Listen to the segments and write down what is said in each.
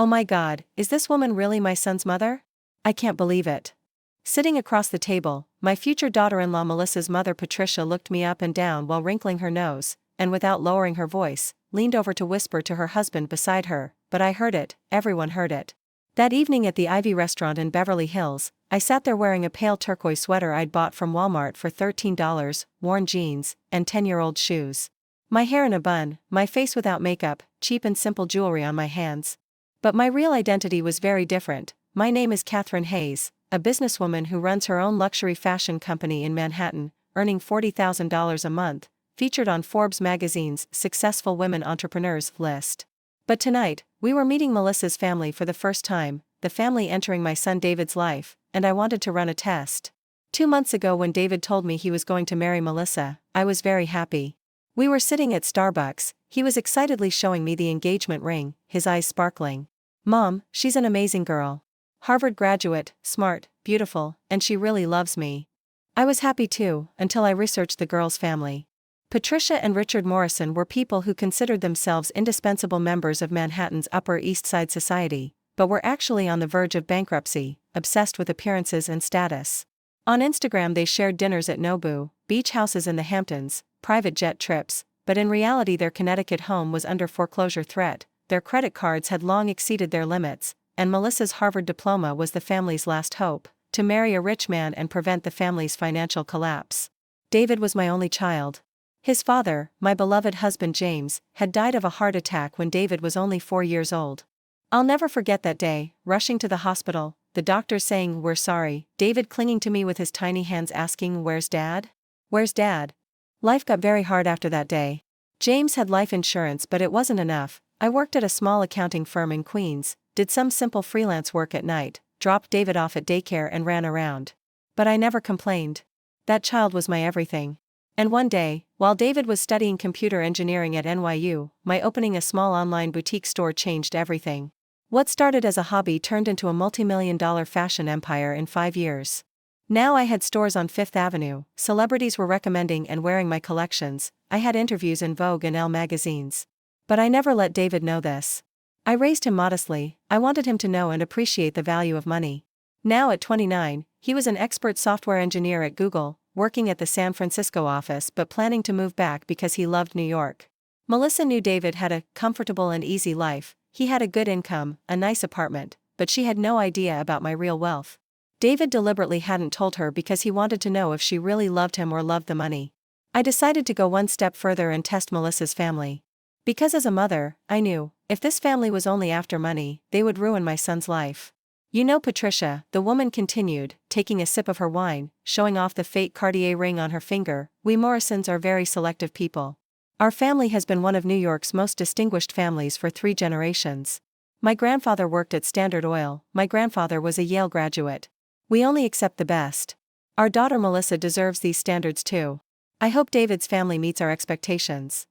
Oh my God, is this woman really my son's mother? I can't believe it. Sitting across the table, my future daughter-in-law Melissa's mother Patricia looked me up and down while wrinkling her nose, and without lowering her voice, leaned over to whisper to her husband beside her, but I heard it, everyone heard it. That evening at the Ivy restaurant in Beverly Hills, I sat there wearing a pale turquoise sweater I'd bought from Walmart for $13, worn jeans, and 10-year-old shoes. My hair in a bun, my face without makeup, cheap and simple jewelry on my hands. But my real identity was very different. My name is Catherine Hayes, a businesswoman who runs her own luxury fashion company in Manhattan, earning $40,000 a month, featured on Forbes magazine's Successful Women Entrepreneurs list. But tonight, we were meeting Melissa's family for the first time, the family entering my son David's life, and I wanted to run a test. 2 months ago when David told me he was going to marry Melissa, I was very happy. We were sitting at Starbucks, he was excitedly showing me the engagement ring, his eyes sparkling. Mom, she's an amazing girl. Harvard graduate, smart, beautiful, and she really loves me. I was happy too, until I researched the girl's family. Patricia and Richard Morrison were people who considered themselves indispensable members of Manhattan's Upper East Side society, but were actually on the verge of bankruptcy, obsessed with appearances and status. On Instagram they shared dinners at Nobu, beach houses in the Hamptons, private jet trips, but in reality their Connecticut home was under foreclosure threat, their credit cards had long exceeded their limits, and Melissa's Harvard diploma was the family's last hope, to marry a rich man and prevent the family's financial collapse. David was my only child. His father, my beloved husband James, had died of a heart attack when David was only 4 years old. I'll never forget that day, rushing to the hospital, the doctors saying, "We're sorry," David clinging to me with his tiny hands asking, "Where's Dad? Where's Dad?" Life got very hard after that day. James had life insurance but it wasn't enough. I worked at a small accounting firm in Queens, did some simple freelance work at night, dropped David off at daycare and ran around. But I never complained. That child was my everything. And one day, while David was studying computer engineering at NYU, my opening a small online boutique store changed everything. What started as a hobby turned into a multi-million-dollar fashion empire in 5 years. Now I had stores on Fifth Avenue, celebrities were recommending and wearing my collections, I had interviews in Vogue and Elle magazines. But I never let David know this. I raised him modestly, I wanted him to know and appreciate the value of money. Now at 29, he was an expert software engineer at Google, working at the San Francisco office but planning to move back because he loved New York. Melissa knew David had a comfortable and easy life, he had a good income, a nice apartment, but she had no idea about my real wealth. David deliberately hadn't told her because he wanted to know if she really loved him or loved the money. I decided to go one step further and test Melissa's family. Because as a mother, I knew, if this family was only after money, they would ruin my son's life. You know Patricia, the woman continued, taking a sip of her wine, showing off the fake Cartier ring on her finger, we Morrisons are very selective people. Our family has been one of New York's most distinguished families for 3 generations. My grandfather worked at Standard Oil, my grandfather was a Yale graduate. We only accept the best. Our daughter Melissa deserves these standards too. I hope David's family meets our expectations.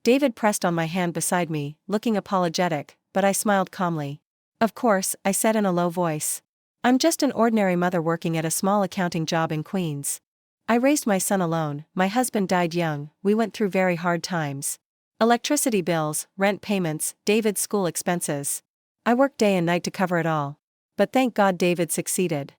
David pressed on my hand beside me, looking apologetic, but I smiled calmly. Of course, I said in a low voice. I'm just an ordinary mother working at a small accounting job in Queens. I raised my son alone, my husband died young, we went through very hard times. Electricity bills, rent payments, David's school expenses. I worked day and night to cover it all. But thank God David succeeded.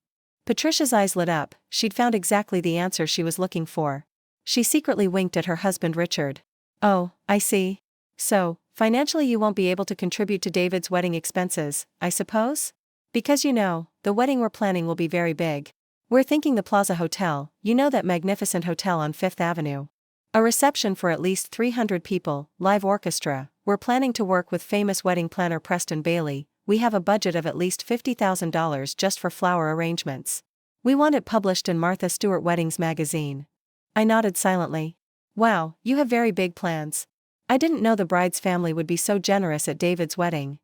Patricia's eyes lit up, she'd found exactly the answer she was looking for. She secretly winked at her husband Richard. Oh, I see. So, financially you won't be able to contribute to David's wedding expenses, I suppose? Because you know, the wedding we're planning will be very big. We're thinking the Plaza Hotel, you know that magnificent hotel on Fifth Avenue. A reception for at least 300 people, live orchestra, we're planning to work with famous wedding planner Preston Bailey, we have a budget of at least $50,000 just for flower arrangements. We want it published in Martha Stewart Weddings magazine. I nodded silently. Wow, you have very big plans. I didn't know the bride's family would be so generous at David's wedding.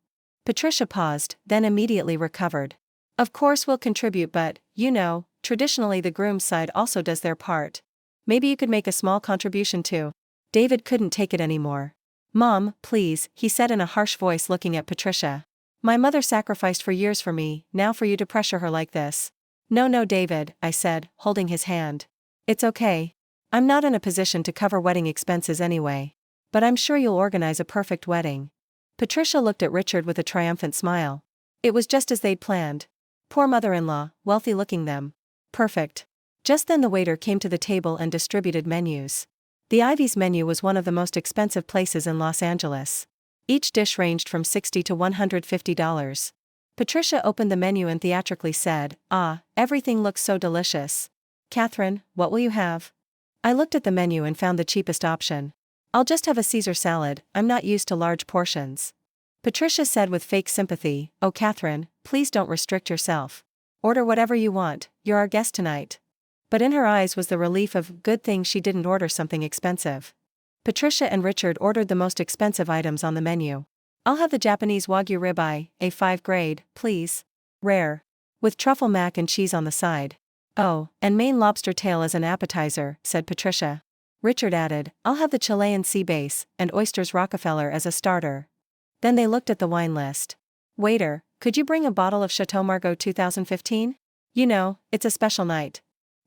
Patricia paused, then immediately recovered. Of course we'll contribute but, you know, traditionally the groom's side also does their part. Maybe you could make a small contribution too. David couldn't take it anymore. Mom, please, he said in a harsh voice looking at Patricia. My mother sacrificed for years for me, now for you to pressure her like this. No, David, I said, holding his hand. It's okay. I'm not in a position to cover wedding expenses anyway. But I'm sure you'll organize a perfect wedding. Patricia looked at Richard with a triumphant smile. It was just as they'd planned. Poor mother-in-law, wealthy-looking them. Perfect. Just then the waiter came to the table and distributed menus. The Ivy's menu was one of the most expensive places in Los Angeles. Each dish ranged from $60 to $150. Patricia opened the menu and theatrically said, "Ah, everything looks so delicious. Catherine, what will you have?" I looked at the menu and found the cheapest option. "I'll just have a Caesar salad, I'm not used to large portions." Patricia said with fake sympathy, "Oh Catherine, please don't restrict yourself. Order whatever you want, you're our guest tonight." But in her eyes was the relief of good thing she didn't order something expensive. Patricia and Richard ordered the most expensive items on the menu. "I'll have the Japanese Wagyu ribeye, A5 grade, please. Rare. With truffle mac and cheese on the side. Oh, and Maine lobster tail as an appetizer," said Patricia. Richard added, "I'll have the Chilean sea bass, and oysters Rockefeller as a starter." Then they looked at the wine list. "Waiter, could you bring a bottle of Chateau Margaux 2015? You know, it's a special night."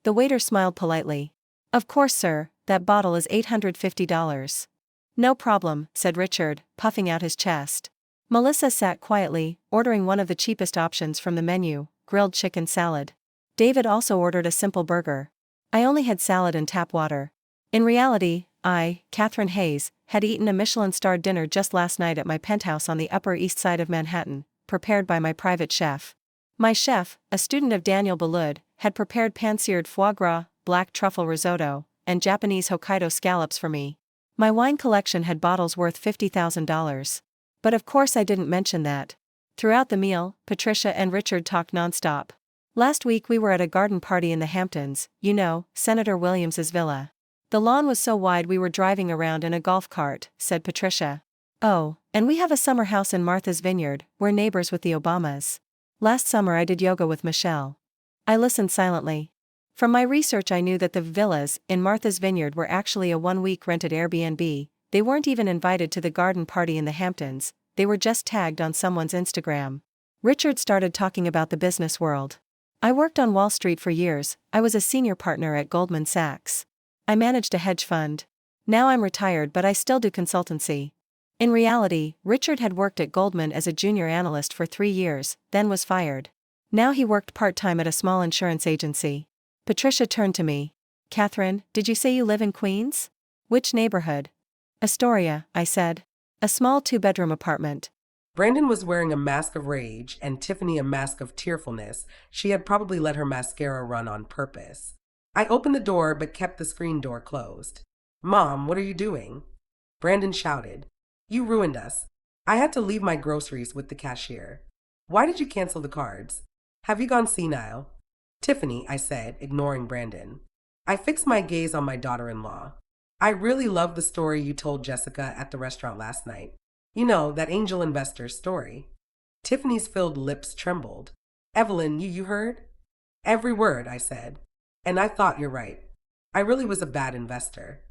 The waiter smiled politely. "Of course sir, that bottle is $850. "No problem," said Richard, puffing out his chest. Melissa sat quietly, ordering one of the cheapest options from the menu, grilled chicken salad. David also ordered a simple burger. I only had salad and tap water. In reality, I, Catherine Hayes, had eaten a Michelin-starred dinner just last night at my penthouse on the Upper East Side of Manhattan, prepared by my private chef. My chef, a student of Daniel Boulud, had prepared pan-seared foie gras, black truffle risotto, and Japanese Hokkaido scallops for me. My wine collection had bottles worth $50,000. But of course I didn't mention that. Throughout the meal, Patricia and Richard talked nonstop. "Last week we were at a garden party in the Hamptons, you know, Senator Williams's villa. The lawn was so wide we were driving around in a golf cart," said Patricia. "Oh, and we have a summer house in Martha's Vineyard, we're neighbors with the Obamas. Last summer I did yoga with Michelle." I listened silently. From my research I knew that the villas in Martha's Vineyard were actually a one-week rented Airbnb. They weren't even invited to the garden party in the Hamptons, they were just tagged on someone's Instagram. Richard started talking about the business world. "I worked on Wall Street for years, I was a senior partner at Goldman Sachs. I managed a hedge fund. Now I'm retired but I still do consultancy." In reality, Richard had worked at Goldman as a junior analyst for 3 years, then was fired. Now he worked part-time at a small insurance agency. Patricia turned to me. "Catherine, did you say you live in Queens? Which neighborhood?" "Astoria," I said. "A small 2-bedroom apartment." Brandon was wearing a mask of rage and Tiffany a mask of tearfulness. She had probably let her mascara run on purpose. I opened the door but kept the screen door closed. "Mom, what are you doing?" Brandon shouted. "You ruined us. I had to leave my groceries with the cashier. Why did you cancel the cards? Have you gone senile?" "Tiffany," I said, ignoring Brandon. I fixed my gaze on my daughter-in-law. "I really loved the story you told Jessica at the restaurant last night. You know, that angel investor story." Tiffany's filled lips trembled. "Evelyn, you heard?" "Every word," I said. "And I thought you're right. I really was a bad investor.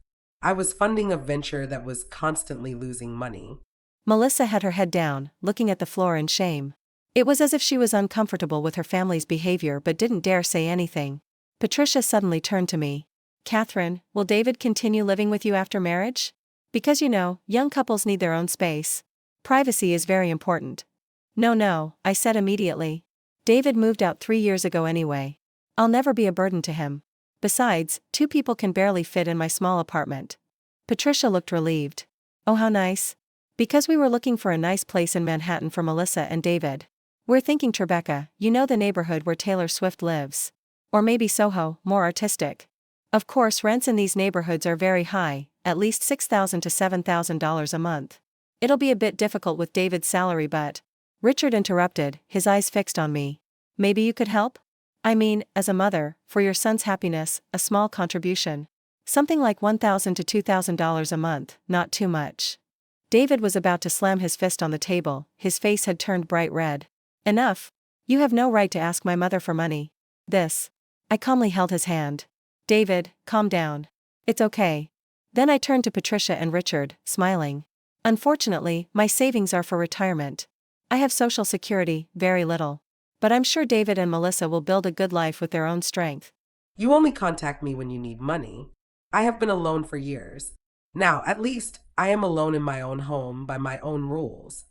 I was funding a venture that was constantly losing money." Melissa had her head down, looking at the floor in shame. It was as if she was uncomfortable with her family's behavior but didn't dare say anything. Patricia suddenly turned to me. "Catherine, will David continue living with you after marriage? Because you know, young couples need their own space. Privacy is very important." No, I said immediately. "David moved out 3 years ago anyway. I'll never be a burden to him. Besides, 2 people can barely fit in my small apartment." Patricia looked relieved. "Oh how nice. Because we were looking for a nice place in Manhattan for Melissa and David. We're thinking Tribeca, you know the neighborhood where Taylor Swift lives. Or maybe Soho, more artistic. Of course rents in these neighborhoods are very high, at least $6,000 to $7,000 a month. It'll be a bit difficult with David's salary but..." Richard interrupted, his eyes fixed on me. "Maybe you could help? I mean, as a mother, for your son's happiness, a small contribution. Something like $1,000 to $2,000 a month, not too much." David was about to slam his fist on the table, his face had turned bright red. "Enough. You have no right to ask my mother for money. This." I calmly held his hand. "David, calm down. It's okay." Then I turned to Patricia and Richard, smiling. "Unfortunately, my savings are for retirement. I have Social Security, very little. But I'm sure David and Melissa will build a good life with their own strength." "You only contact me when you need money. I have been alone for years. Now, at least, I am alone in my own home by my own rules."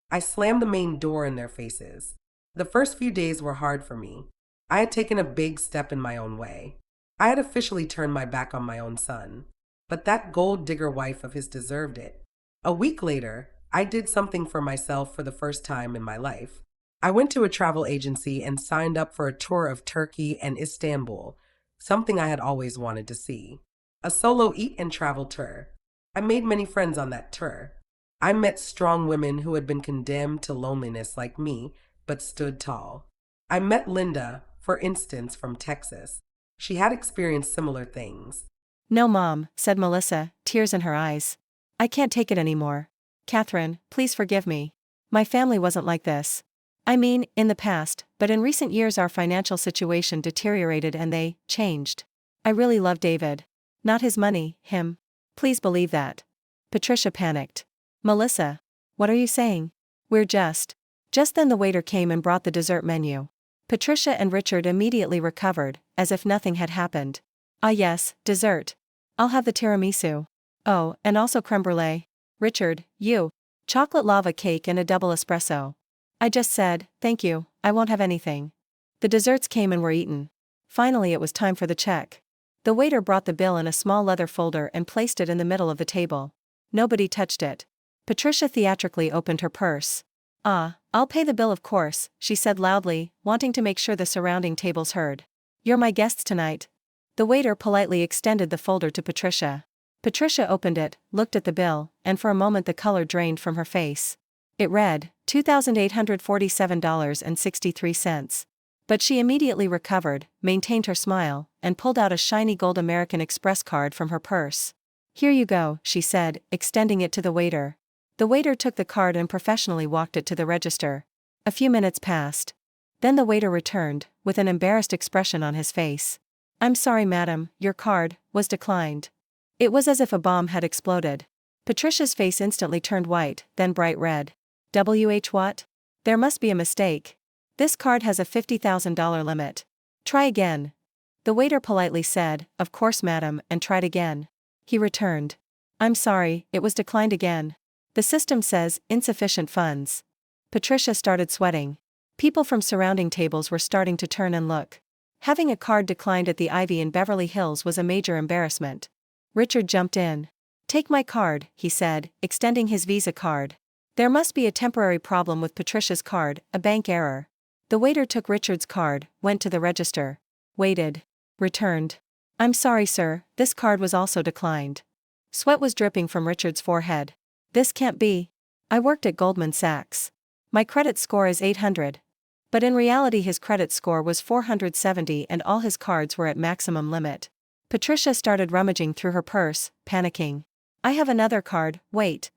I slammed the main door in their faces. The first few days were hard for me. I had taken a big step in my own way. I had officially turned my back on my own son. But that gold digger wife of his deserved it. A week later, I did something for myself for the first time in my life. I went to a travel agency and signed up for a tour of Turkey and Istanbul, something I had always wanted to see. A solo eat and travel tour. I made many friends on that tour. I met strong women who had been condemned to loneliness like me, but stood tall. I met Linda, for instance, from Texas. She had experienced similar things. No, Mom, said Melissa, tears in her eyes. I can't take it anymore. Catherine, please forgive me. My family wasn't like this. I mean, in the past, but in recent years our financial situation deteriorated and they changed. I really love David. Not his money, him. Please believe that. Patricia panicked. Melissa, what are you saying? We're just. Just then the waiter came and brought the dessert menu. Patricia and Richard immediately recovered, as if nothing had happened. Ah yes, dessert. I'll have the tiramisu. Oh, and also creme brulee. Richard, you. Chocolate lava cake and a double espresso. I just said, thank you, I won't have anything. The desserts came and were eaten. Finally it was time for the check. The waiter brought the bill in a small leather folder and placed it in the middle of the table. Nobody touched it. Patricia theatrically opened her purse. Ah, I'll pay the bill of course, she said loudly, wanting to make sure the surrounding tables heard. You're my guests tonight. The waiter politely extended the folder to Patricia. Patricia opened it, looked at the bill, and for a moment the color drained from her face. It read, $2,847.63. But she immediately recovered, maintained her smile, and pulled out a shiny gold American Express card from her purse. Here you go, she said, extending it to the waiter. The waiter took the card and professionally walked it to the register. A few minutes passed. Then the waiter returned, with an embarrassed expression on his face. I'm sorry, madam, your card was declined. It was as if a bomb had exploded. Patricia's face instantly turned white, then bright red. What? There must be a mistake. This card has a $50,000 limit. Try again. The waiter politely said, of course madam, and tried again. He returned. I'm sorry, it was declined again. The system says, insufficient funds. Patricia started sweating. People from surrounding tables were starting to turn and look. Having a card declined at the Ivy in Beverly Hills was a major embarrassment. Richard jumped in. Take my card, he said, extending his Visa card. There must be a temporary problem with Patricia's card, a bank error. The waiter took Richard's card, went to the register. Waited. Returned. I'm sorry sir, this card was also declined. Sweat was dripping from Richard's forehead. This can't be. I worked at Goldman Sachs. My credit score is 800. But in reality his credit score was 470 and all his cards were at maximum limit. Patricia started rummaging through her purse, panicking. I have another card, wait.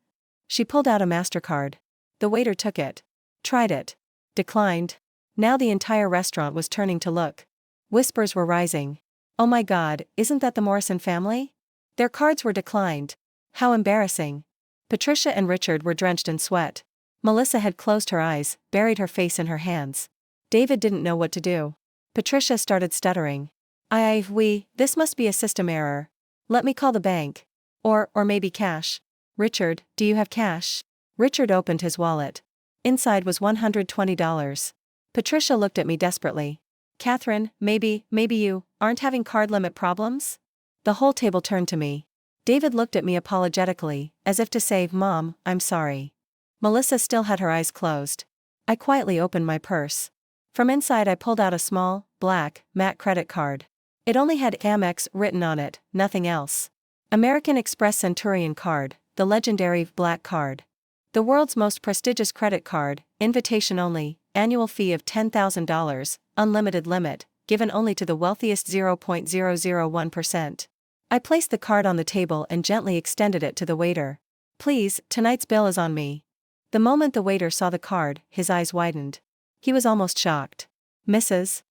She pulled out a MasterCard. The waiter took it. Tried it. Declined. Now the entire restaurant was turning to look. Whispers were rising. Oh my God, isn't that the Morrison family? Their cards were declined. How embarrassing. Patricia and Richard were drenched in sweat. Melissa had closed her eyes, buried her face in her hands. David didn't know what to do. Patricia started stuttering. This must be a system error. Let me call the bank. Or maybe cash. Richard, do you have cash? Richard opened his wallet. Inside was $120. Patricia looked at me desperately. Catherine, maybe you aren't having card limit problems? The whole table turned to me. David looked at me apologetically, as if to say, Mom, I'm sorry. Melissa still had her eyes closed. I quietly opened my purse. From inside I pulled out a small, black, matte credit card. It only had Amex written on it, nothing else. American Express Centurion card, the legendary black card. The world's most prestigious credit card, invitation only, annual fee of $10,000, unlimited limit, given only to the wealthiest 0.001%. I placed the card on the table and gently extended it to the waiter. Please, tonight's bill is on me. The moment the waiter saw the card, his eyes widened. He was almost shocked. Mrs.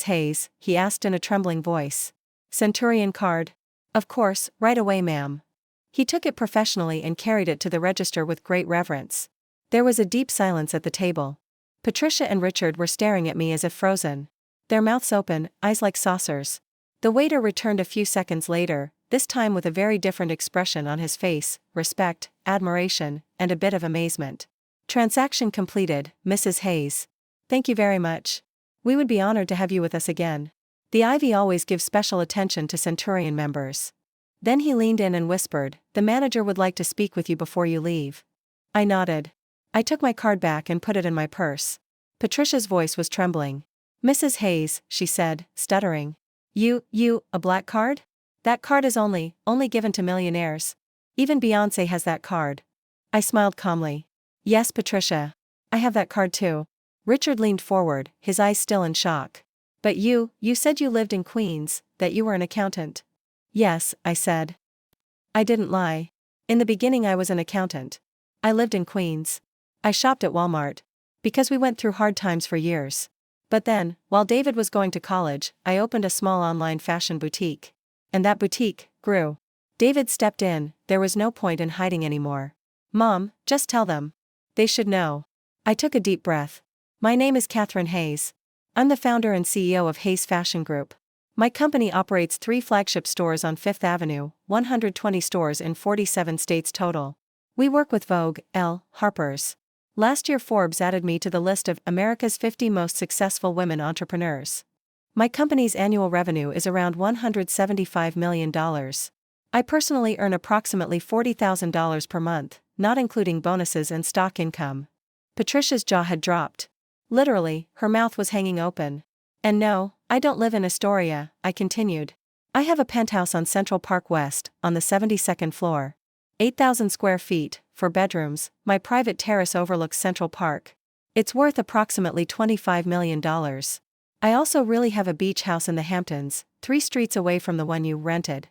Hayes, he asked in a trembling voice. Centurion card? Of course, right away ma'am. He took it professionally and carried it to the register with great reverence. There was a deep silence at the table. Patricia and Richard were staring at me as if frozen. Their mouths open, eyes like saucers. The waiter returned a few seconds later, this time with a very different expression on his face, respect, admiration, and a bit of amazement. Transaction completed, Mrs. Hayes. Thank you very much. We would be honored to have you with us again. The Ivy always gives special attention to Centurion members. Then he leaned in and whispered, the manager would like to speak with you before you leave. I nodded. I took my card back and put it in my purse. Patricia's voice was trembling. Mrs. Hayes, she said, stuttering. A black card? That card is only given to millionaires. Even Beyoncé has that card. I smiled calmly. Yes, Patricia. I have that card too. Richard leaned forward, his eyes still in shock. But you said you lived in Queens, that you were an accountant. Yes, I said. I didn't lie. In the beginning I was an accountant. I lived in Queens. I shopped at Walmart. Because we went through hard times for years. But then, while David was going to college, I opened a small online fashion boutique. And that boutique grew. David stepped in, there was no point in hiding anymore. Mom, just tell them. They should know. I took a deep breath. My name is Catherine Hayes. I'm the founder and CEO of Hayes Fashion Group. My company operates 3 flagship stores on 5th Avenue, 120 stores in 47 states total. We work with Vogue, Elle, Harper's. Last year Forbes added me to the list of America's 50 most successful women entrepreneurs. My company's annual revenue is around $175 million. I personally earn approximately $40,000 per month, not including bonuses and stock income. Patricia's jaw had dropped. Literally, her mouth was hanging open. And no, I don't live in Astoria, I continued. I have a penthouse on Central Park West, on the 72nd floor. 8,000 square feet, 4 bedrooms, my private terrace overlooks Central Park. It's worth approximately $25 million. I also really have a beach house in the Hamptons, 3 streets away from the one you rented.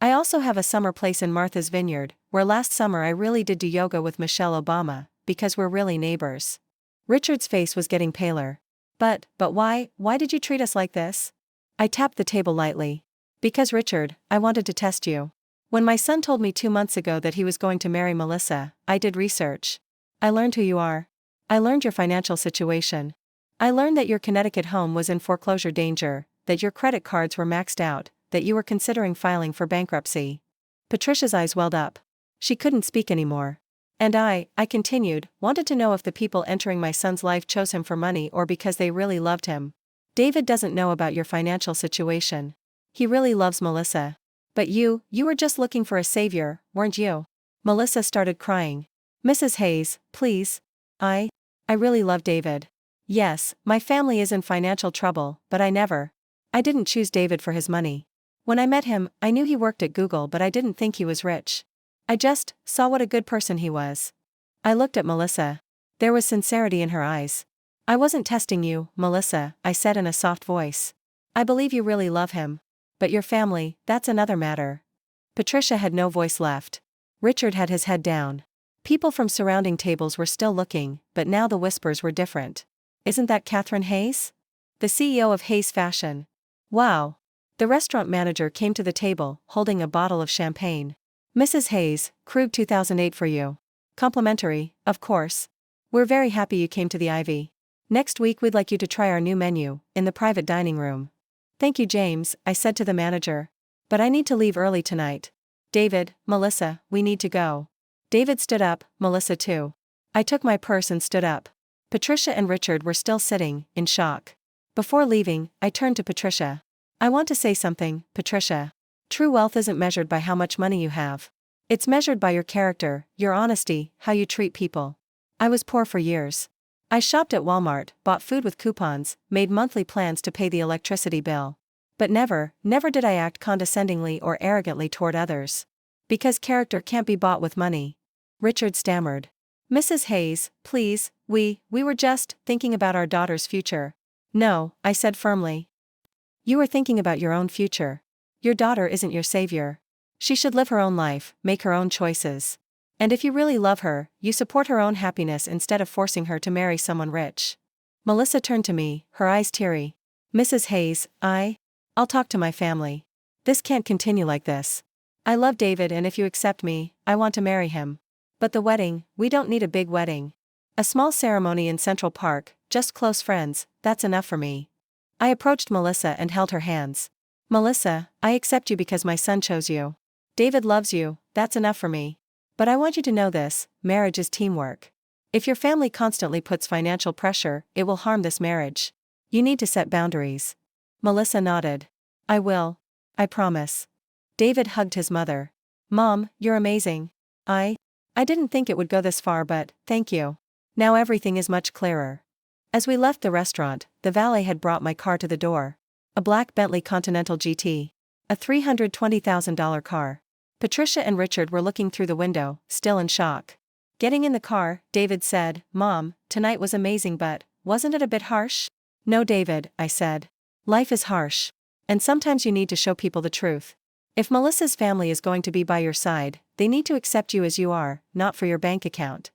I also have a summer place in Martha's Vineyard, where last summer I really did do yoga with Michelle Obama, because we're really neighbors. Richard's face was getting paler. But why did you treat us like this? I tapped the table lightly. Because Richard, I wanted to test you. When my son told me 2 months ago that he was going to marry Melissa, I did research. I learned who you are. I learned your financial situation. I learned that your Connecticut home was in foreclosure danger, that your credit cards were maxed out, that you were considering filing for bankruptcy. Patricia's eyes welled up. She couldn't speak anymore. And I continued, wanted to know if the people entering my son's life chose him for money or because they really loved him. David doesn't know about your financial situation. He really loves Melissa. But you were just looking for a savior, weren't you? Melissa started crying. Mrs. Hayes, please. I really love David. Yes, my family is in financial trouble, but I didn't choose David for his money. When I met him, I knew he worked at Google, but I didn't think he was rich. I just saw what a good person he was. I looked at Melissa. There was sincerity in her eyes. I wasn't testing you, Melissa, I said in a soft voice. I believe you really love him. But your family, that's another matter. Patricia had no voice left. Richard had his head down. People from surrounding tables were still looking, but now the whispers were different. Isn't that Catherine Hayes? The CEO of Hayes Fashion. Wow. The restaurant manager came to the table, holding a bottle of champagne. Mrs. Hayes, Krug 2008 for you. Complimentary, of course. We're very happy you came to the Ivy. Next week we'd like you to try our new menu, in the private dining room. Thank you, James, I said to the manager. But I need to leave early tonight. David, Melissa, we need to go. David stood up, Melissa too. I took my purse and stood up. Patricia and Richard were still sitting, in shock. Before leaving, I turned to Patricia. I want to say something, Patricia. True wealth isn't measured by how much money you have. It's measured by your character, your honesty, how you treat people. I was poor for years. I shopped at Walmart, bought food with coupons, made monthly plans to pay the electricity bill. But never did I act condescendingly or arrogantly toward others. Because character can't be bought with money. Richard stammered. Mrs. Hayes, please, we were just thinking about our daughter's future. No, I said firmly. You are thinking about your own future. Your daughter isn't your savior. She should live her own life, make her own choices. And if you really love her, you support her own happiness instead of forcing her to marry someone rich. Melissa turned to me, her eyes teary. Mrs. Hayes, I'll talk to my family. This can't continue like this. I love David, and if you accept me, I want to marry him. But the wedding, we don't need a big wedding. A small ceremony in Central Park, just close friends, that's enough for me. I approached Melissa and held her hands. Melissa, I accept you because my son chose you. David loves you, that's enough for me. But I want you to know this, marriage is teamwork. If your family constantly puts financial pressure, it will harm this marriage. You need to set boundaries. Melissa nodded. I will. I promise. David hugged his mother. Mom, you're amazing. I didn't think it would go this far, but thank you. Now everything is much clearer. As we left the restaurant, the valet had brought my car to the door. A black Bentley Continental GT. A $320,000 car. Patricia and Richard were looking through the window, still in shock. Getting in the car, David said, Mom, tonight was amazing, but wasn't it a bit harsh? No, David, I said. Life is harsh. And sometimes you need to show people the truth. If Melissa's family is going to be by your side, they need to accept you as you are, not for your bank account.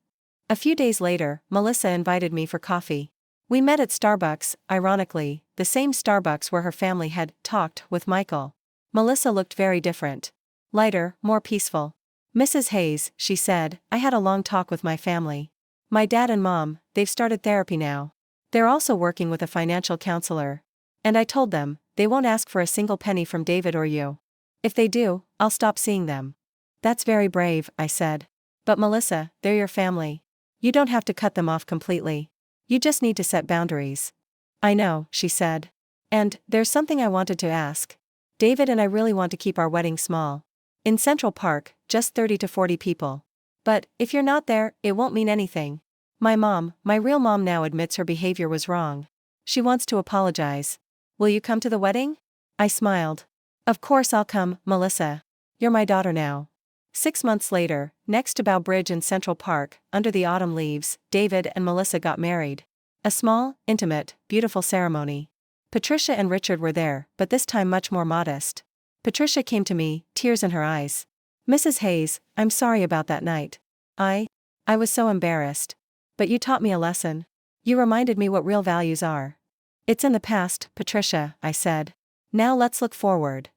A few days later, Melissa invited me for coffee. We met at Starbucks, ironically, the same Starbucks where her family had talked with Michael. Melissa looked very different. Lighter, more peaceful. Mrs. Hayes, she said, I had a long talk with my family. My dad and mom, they've started therapy now. They're also working with a financial counselor. And I told them, they won't ask for a single penny from David or you. If they do, I'll stop seeing them. That's very brave, I said. But Melissa, they're your family. You don't have to cut them off completely. You just need to set boundaries. I know, she said. And there's something I wanted to ask. David and I really want to keep our wedding small. In Central Park, just 30 to 40 people. But if you're not there, it won't mean anything. My mom, my real mom now admits her behavior was wrong. She wants to apologize. Will you come to the wedding? I smiled. Of course I'll come, Melissa. You're my daughter now. 6 months later, next to Bow Bridge in Central Park, under the autumn leaves, David and Melissa got married. A small, intimate, beautiful ceremony. Patricia and Richard were there, but this time much more modest. Patricia came to me, tears in her eyes. Mrs. Hayes, I'm sorry about that night. I was so embarrassed. But you taught me a lesson. You reminded me what real values are. It's in the past, Patricia, I said. Now let's look forward.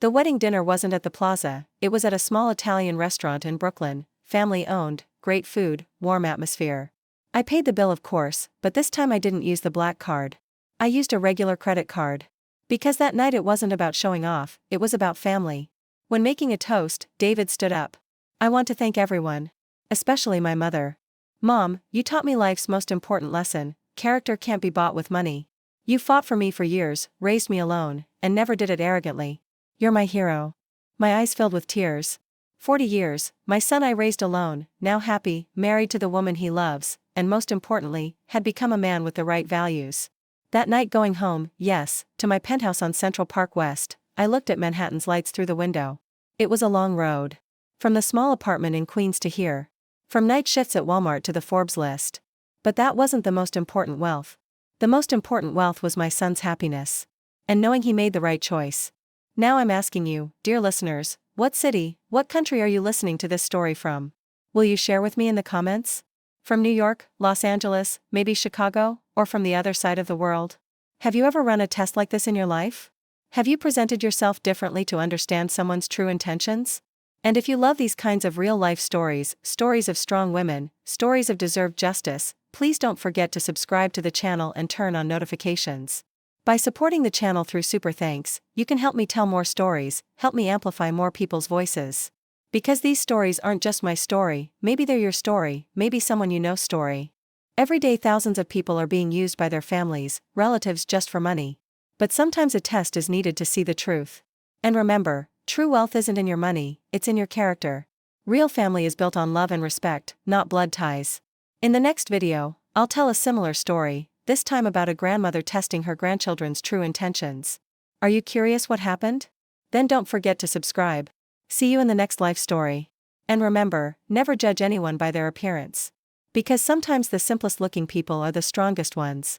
The wedding dinner wasn't at the plaza, it was at a small Italian restaurant in Brooklyn, family-owned, great food, warm atmosphere. I paid the bill of course, but this time I didn't use the black card. I used a regular credit card. Because that night it wasn't about showing off, it was about family. When making a toast, David stood up. I want to thank everyone. Especially my mother. Mom, you taught me life's most important lesson, character can't be bought with money. You fought for me for years, raised me alone, and never did it arrogantly. You're my hero. My eyes filled with tears. 40 years, my son I raised alone, now happy, married to the woman he loves, and most importantly, had become a man with the right values. That night going home, yes, to my penthouse on Central Park West, I looked at Manhattan's lights through the window. It was a long road. From the small apartment in Queens to here. From night shifts at Walmart to the Forbes list. But that wasn't the most important wealth. The most important wealth was my son's happiness. And knowing he made the right choice. Now I'm asking you, dear listeners, what city, what country are you listening to this story from? Will you share with me in the comments? From New York, Los Angeles, maybe Chicago, or from the other side of the world? Have you ever run a test like this in your life? Have you presented yourself differently to understand someone's true intentions? And if you love these kinds of real-life stories, stories of strong women, stories of deserved justice, please don't forget to subscribe to the channel and turn on notifications. By supporting the channel through Super Thanks, you can help me tell more stories, help me amplify more people's voices. Because these stories aren't just my story, maybe they're your story, maybe someone you know's story. Every day thousands of people are being used by their families, relatives just for money. But sometimes a test is needed to see the truth. And remember, true wealth isn't in your money, it's in your character. Real family is built on love and respect, not blood ties. In the next video, I'll tell a similar story, this time about a grandmother testing her grandchildren's true intentions. Are you curious what happened? Then don't forget to subscribe. See you in the next life story. And remember, never judge anyone by their appearance. Because sometimes the simplest looking people are the strongest ones.